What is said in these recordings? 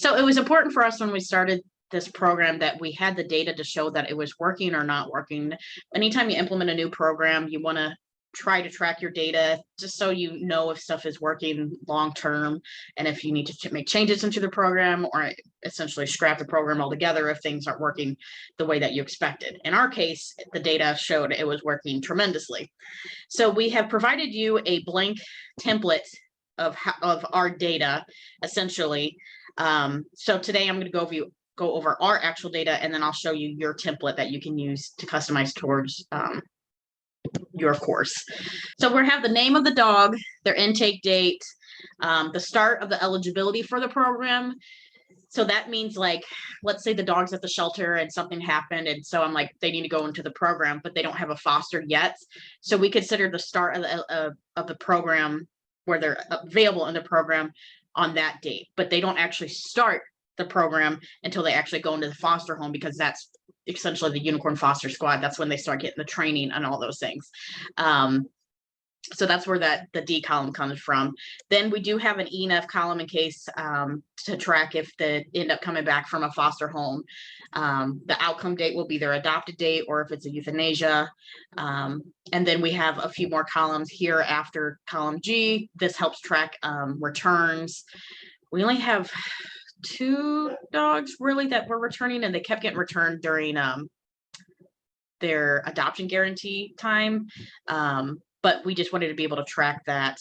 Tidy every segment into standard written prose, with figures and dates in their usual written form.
So it was important for us when we started this program that we had the data to show that it was working or not working. Anytime you implement a new program, you want to try to track your data just so you know if stuff is working long term, and if you need to make changes into the program or essentially scrap the program altogether if things aren't working the way that you expected. In our case, the data showed it was working tremendously. So we have provided you a blank template of our data, essentially. So today I'm going to go over our actual data, and then I'll show you your template that you can use to customize towards your course. So we have the name of the dog, their intake date, the start of the eligibility for the program. So that means, like, let's say the dog's at the shelter and something happened, and so I'm like, they need to go into the program, but they don't have a foster yet. So we consider the start of the program, where they're available in the program, on that date, but they don't actually start the program until they actually go into the foster home, because that's essentially the unicorn foster squad. That's when they start getting the training and all those things. So that's where the D column comes from. Then we do have an E and F column in case to track if they end up coming back from a foster home. The outcome date will be their adopted date, or if it's a euthanasia. And then we have a few more columns here after column G. This helps track returns. We only have 2 dogs really that were returning, and they kept getting returned during their adoption guarantee time. But we just wanted to be able to track that.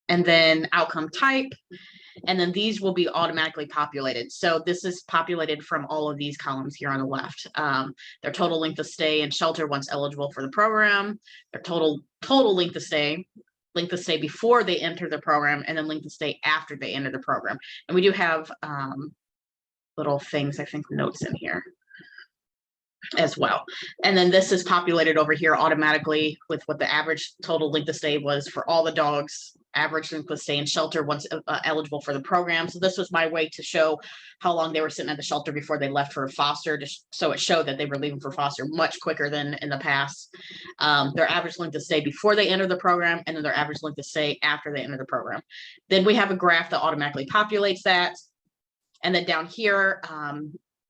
And then outcome type, and then these will be automatically populated. So this is populated from all of these columns here on the left. Their total length of stay in shelter once eligible for the program, their total length of stay before they enter the program, and then length of stay after they enter the program. And we do have little things, I think, notes in here as well. And then this is populated over here automatically with what the average total length of stay was for all the dogs, average length of stay in shelter once eligible for the program. So this was my way to show how long they were sitting at the shelter before they left for foster, so it showed that they were leaving for foster much quicker than in the past. Their average length of stay before they enter the program, and then their average length of stay after they enter the program. Then we have a graph that automatically populates that. And then down here,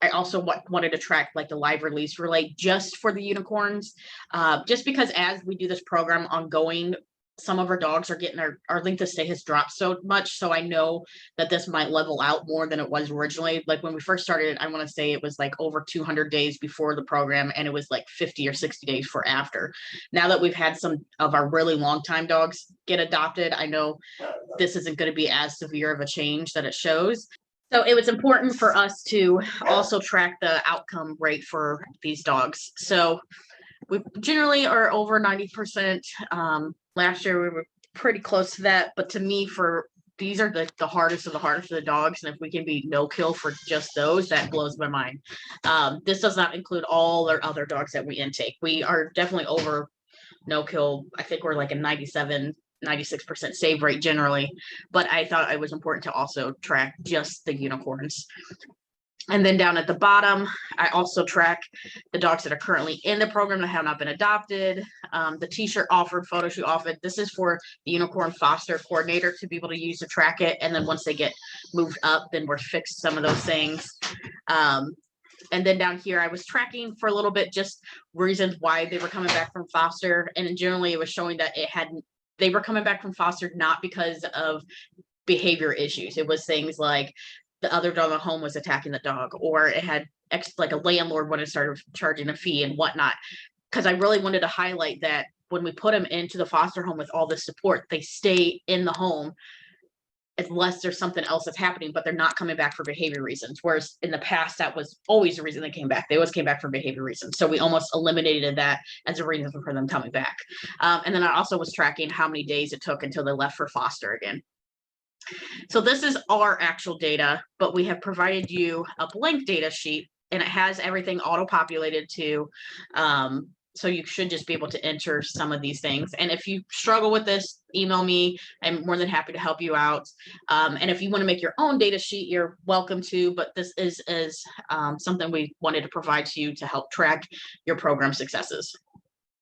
I also wanted to track like the live release relay just for the unicorns, just because as we do this program ongoing, some of our dogs are getting our length of stay has dropped so much. So I know that this might level out more than it was originally. Like when we first started, I want to say it was like over 200 days before the program, and it was like 50 or 60 days for after. Now that we've had some of our really long time dogs get adopted, I know this isn't going to be as severe of a change that it shows. So it was important for us to also track the outcome rate for these dogs. So we generally are over 90%. Last year we were pretty close to that, but to me, these are the hardest of the dogs, and if we can be no kill for just those, that blows my mind. This does not include all our other dogs that we intake. We are definitely over no kill. I think we're like a 96% save rate generally, but I thought it was important to also track just the unicorns. And then down at the bottom, I also track the dogs that are currently in the program that have not been adopted, the t-shirt offered, photo shoot offered. This is for the unicorn foster coordinator to be able to use to track it. And then once they get moved up, then we're fixed some of those things. And then down here, I was tracking for a little bit just reasons why they were coming back from foster. And generally it was showing that they were coming back from foster not because of behavior issues. It was things like the other dog at home was attacking the dog, or it had like a landlord wanted to start charging a fee and whatnot. Because I really wanted to highlight that when we put them into the foster home with all this support, they stay in the home unless there's something else that's happening, but they're not coming back for behavior reasons. Whereas in the past, that was always the reason they came back. They always came back for behavior reasons. So we almost eliminated that as a reason for them coming back. And then I also was tracking how many days it took until they left for foster again. So this is our actual data, but we have provided you a blank data sheet, and it has everything auto-populated too. So you should just be able to enter some of these things. And if you struggle with this, email me. I'm more than happy to help you out. And if you want to make your own data sheet, you're welcome to, but this is something we wanted to provide to you to help track your program successes.